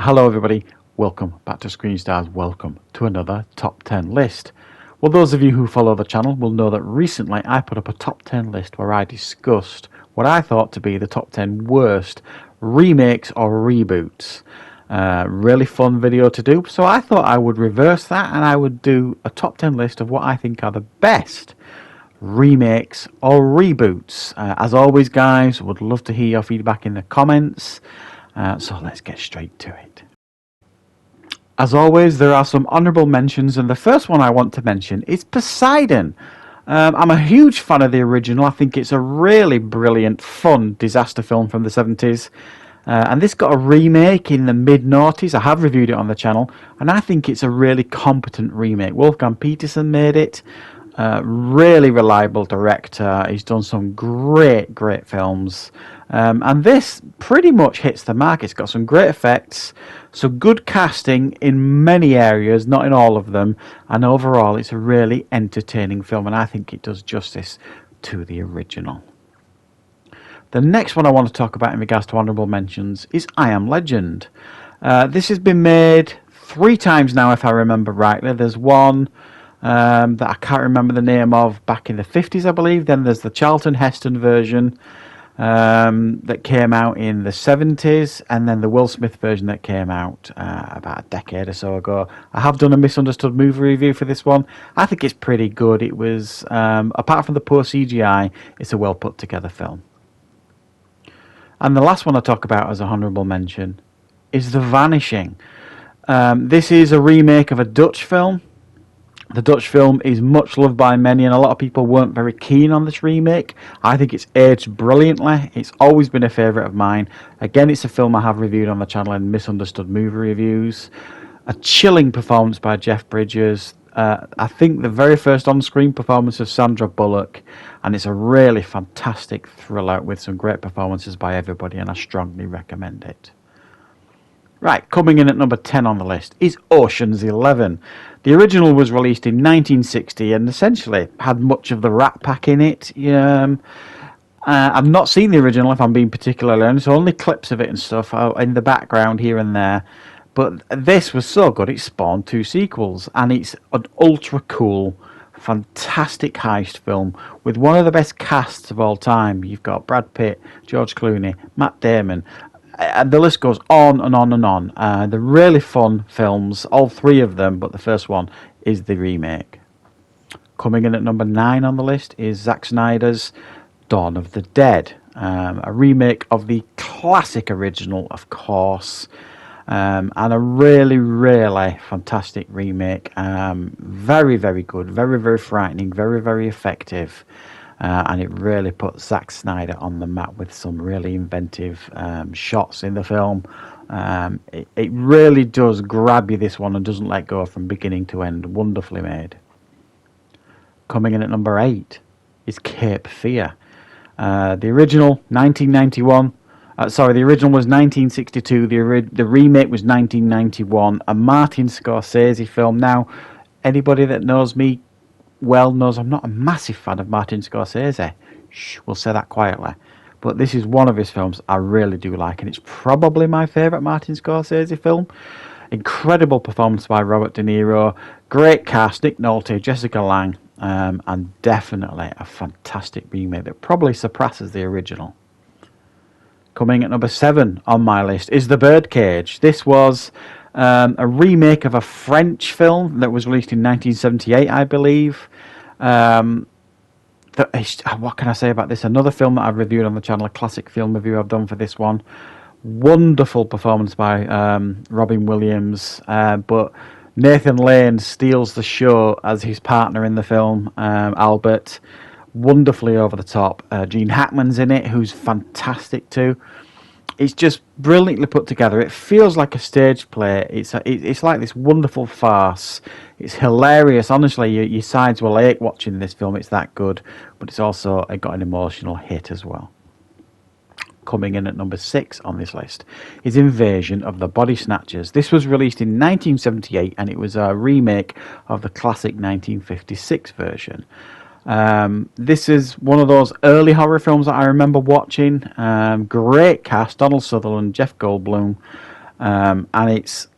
Hello everybody, welcome back to Screenstars, welcome to another top 10 list. Well, those of you who follow the channel will know that recently I put up a top 10 list where I discussed what I thought to be the top 10 worst remakes or reboots. Really fun video to do, so I thought I would reverse that and I would do a top 10 list of what I think are the best remakes or reboots. As always guys, would love to hear your feedback in the comments. So let's get straight to it. As always, there are some honourable mentions, and the first one I want to mention is Poseidon. I'm a huge fan of the original. I think it's a really brilliant, fun disaster film from the 70s. And this got a remake in the mid-noughties. I have reviewed it on the channel, and I think it's a really competent remake. Wolfgang Petersen made it. Really reliable director. He's done some great films. And this pretty much hits the mark. It's got some great effects, some good casting in many areas, not in all of them, and overall it's a really entertaining film, and I think it does justice to the original. The next one I want to talk about in regards to honourable mentions is I Am Legend. This has been made 3 times now, if I remember rightly. There's one that I can't remember the name of, back in the 50s I believe. Then there's the Charlton Heston version that came out in the 70s, and then the Will Smith version that came out about a decade or so ago. I have done a misunderstood movie review for this one. I think it's pretty good. It was, apart from the poor CGI, it's a well put together film. And the last one I talk about as a honourable mention is The Vanishing. This is a remake of a Dutch film. The Dutch film is much loved by many, and a lot of people weren't very keen on this remake. I think it's aged brilliantly. It's always been a favourite of mine. Again, it's a film I have reviewed on the channel in misunderstood movie reviews. A chilling performance by Jeff Bridges. I think the very first on-screen performance of Sandra Bullock, and it's a really fantastic thriller with some great performances by everybody, and I strongly recommend it. Right, coming in at number 10 on the list is Ocean's 11. The original was released in 1960 and essentially had much of the Rat Pack in it. I've not seen the original, if I'm being particularly honest, only clips of it and stuff in the background here and there. But this was so good, it spawned 2 sequels, and it's an ultra cool, fantastic heist film with one of the best casts of all time. You've got Brad Pitt, George Clooney, Matt Damon, and the list goes on and on and on. They're really fun films, all 3 of them, but the first one is the remake. Coming in at number 9 on the list is Zack Snyder's Dawn of the Dead, a remake of the classic original, of course, and a really fantastic remake. Very good, very frightening, very effective. And it really put Zack Snyder on the map with some really inventive shots in the film. It really does grab you, this one, and doesn't let go from beginning to end. Wonderfully made. Coming in at number 8 is Cape Fear. The original, 1991. The original was 1962. The remake was 1991. A Martin Scorsese film. Now, anybody that knows me well knows I'm not a massive fan of Martin Scorsese. We'll say that quietly. But this is one of his films I really do like, and it's probably my favourite Martin Scorsese film. Incredible performance by Robert De Niro, great cast, Nick Nolte, Jessica Lange, and definitely a fantastic remake that probably surpasses the original. Coming at number 7 on my list is The Birdcage. This was a remake of a French film that was released in 1978, I believe. What can I say about this? Another film that I've reviewed on the channel, a classic film review I've done for this one. Wonderful performance by Robin Williams, but Nathan Lane steals the show as his partner in the film, Albert. Wonderfully over the top. Gene Hackman's in it, who's fantastic too. It's just brilliantly put together. It feels like a stage play. It's like this wonderful farce. It's hilarious. Honestly, your sides will ache watching this film. It's that good. But it's also got an emotional hit as well. Coming in at number 6 on this list is Invasion of the Body Snatchers. This was released in 1978, and it was a remake of the classic 1956 version. This is one of those early horror films that I remember watching. Great cast: Donald Sutherland, Jeff Goldblum, and it's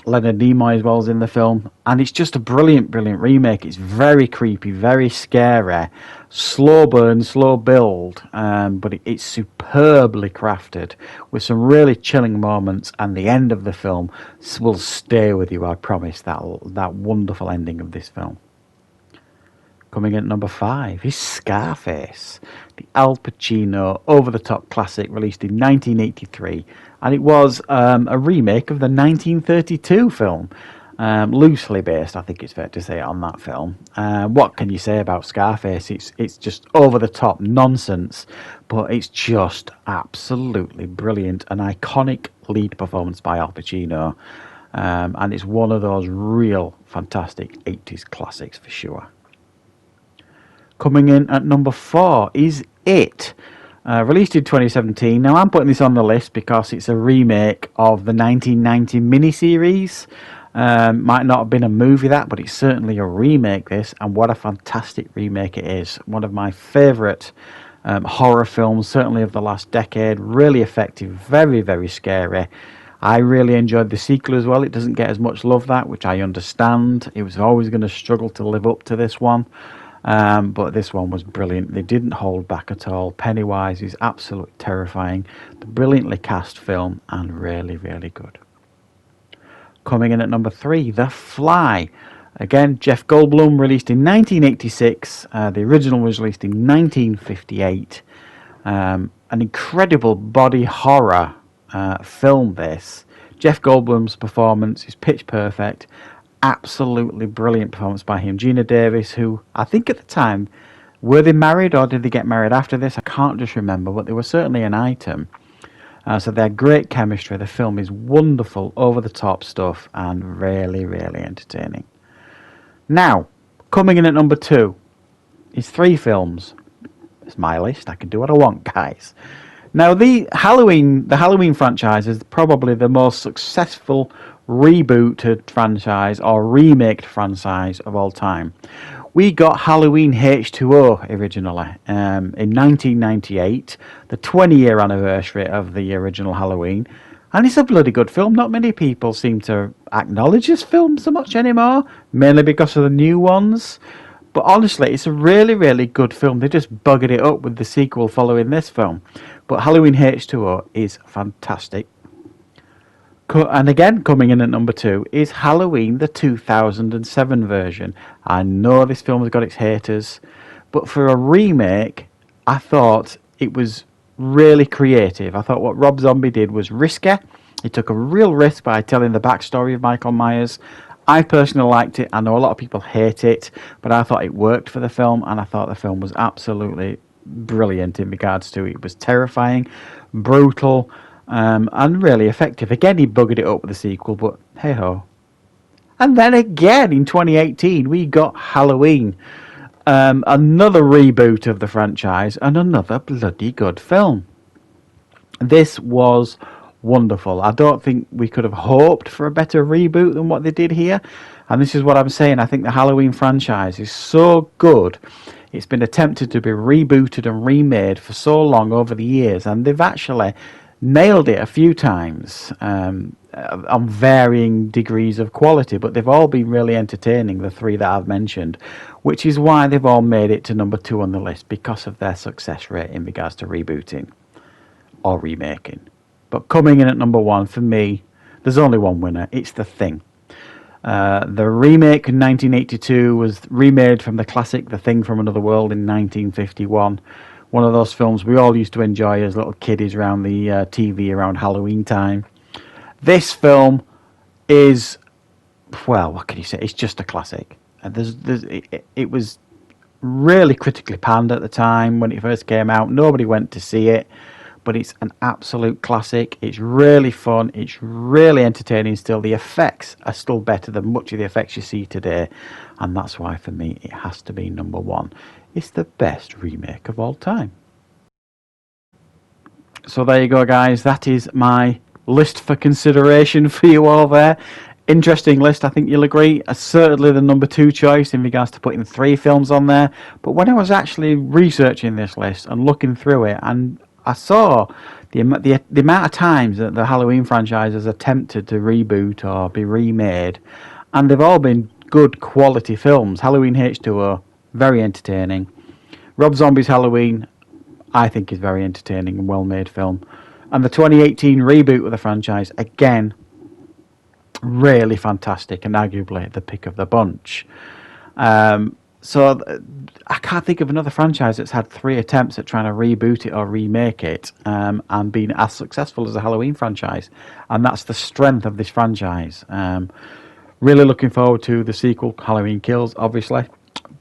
Leonard Nimoy as well as in the film, and it's just a brilliant remake. It's very creepy, very scary, slow burn, slow build, but it's superbly crafted with some really chilling moments, and the end of the film will stay with you, I promise. That wonderful ending of this film. Coming in at number 5 is Scarface, the Al Pacino over-the-top classic released in 1983, and it was a remake of the 1932 film, loosely based, I think it's fair to say, on that film. What can you say about Scarface? It's just over-the-top nonsense, but it's just absolutely brilliant. An iconic lead performance by Al Pacino, and it's one of those real fantastic 80s classics for sure. Coming in at number 4 is It, released in 2017. Now, I'm putting this on the list because it's a remake of the 1990 miniseries. Might not have been a movie but it's certainly a remake, this, and what a fantastic remake it is. One of my favourite horror films, certainly of the last decade. Really effective, very scary. I really enjoyed the sequel as well. It doesn't get as much love, which I understand. It was always going to struggle to live up to this one. But this one was brilliant. They didn't hold back at all. Pennywise is absolutely terrifying. The brilliantly cast film, and really good. Coming in at number 3, The Fly. Again, Jeff Goldblum, released in 1986. The original was released in 1958. An incredible body horror film, this. Jeff Goldblum's performance is pitch perfect. Absolutely brilliant performance by him. Gina Davis, who I think at the time, were they married or did they get married after this? I can't just remember, but they were certainly an item. So they had great chemistry. The film is wonderful, over the top stuff, and really entertaining. Now, coming in at number 2 is 3 films. It's my list. I can do what I want, guys. Now, the Halloween franchise is probably the most successful rebooted franchise or remaked franchise of all time. We got Halloween H2O originally in 1998, the 20-year anniversary of the original Halloween, and it's a bloody good film. Not many people seem to acknowledge this film so much anymore, mainly because of the new ones. But honestly, it's a really good film. They just buggered it up with the sequel following this film. But Halloween H2O is fantastic. And again, coming in at number 2 is Halloween, the 2007 version. I know this film has got its haters, but for a remake, I thought it was really creative. I thought what Rob Zombie did was risky. He took a real risk by telling the backstory of Michael Myers. I personally liked it. I know a lot of people hate it, but I thought it worked for the film, and I thought the film was absolutely brilliant in regards to it. It was terrifying, brutal, and really effective. Again, he buggered it up with the sequel, but hey-ho. And then again, in 2018, we got Halloween. Another reboot of the franchise, and another bloody good film. This was wonderful. I don't think we could have hoped for a better reboot than what they did here. And this is what I'm saying. I think the Halloween franchise is so good. It's been attempted to be rebooted and remade for so long over the years, and they've actually nailed it a few times on varying degrees of quality, but they've all been really entertaining, the 3 that I've mentioned, which is why they've all made it to number 2 on the list, because of their success rate in regards to rebooting or remaking. But coming in at number 1 for me, there's only one winner. It's The Thing. The remake in 1982 was remade from the classic The Thing from Another World in 1951. One of those films we all used to enjoy as little kiddies around the TV around Halloween time. This film is, well, what can you say? It's just a classic. It was really critically panned at the time when it first came out. Nobody went to see it, but it's an absolute classic. It's really fun. It's really entertaining still. The effects are still better than much of the effects you see today, and that's why for me it has to be number 1. It's the best remake of all time. So there you go, guys. That is my list for consideration for you all there. Interesting list, I think you'll agree. Certainly the number 2 choice in regards to putting 3 films on there. But when I was actually researching this list and looking through it, and I saw the amount of times that the Halloween franchise has attempted to reboot or be remade, and they've all been good quality films. Halloween H2O, very entertaining. Rob Zombie's Halloween, I think, is very entertaining and well-made film. And the 2018 reboot of the franchise, again, really fantastic and arguably the pick of the bunch. So I can't think of another franchise that's had 3 attempts at trying to reboot it or remake it and been as successful as the Halloween franchise. And that's the strength of this franchise. Really looking forward to the sequel, Halloween Kills, obviously.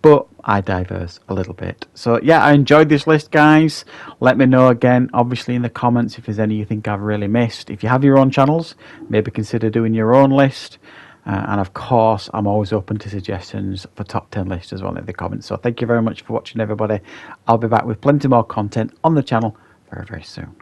But I diverse a little bit. So yeah, I enjoyed this list, guys. Let me know again, obviously, in the comments if there's any you think I've really missed. If you have your own channels, maybe consider doing your own list. And of course, I'm always open to suggestions for top 10 lists as well in the comments. So thank you very much for watching, everybody. I'll be back with plenty more content on the channel very, very soon.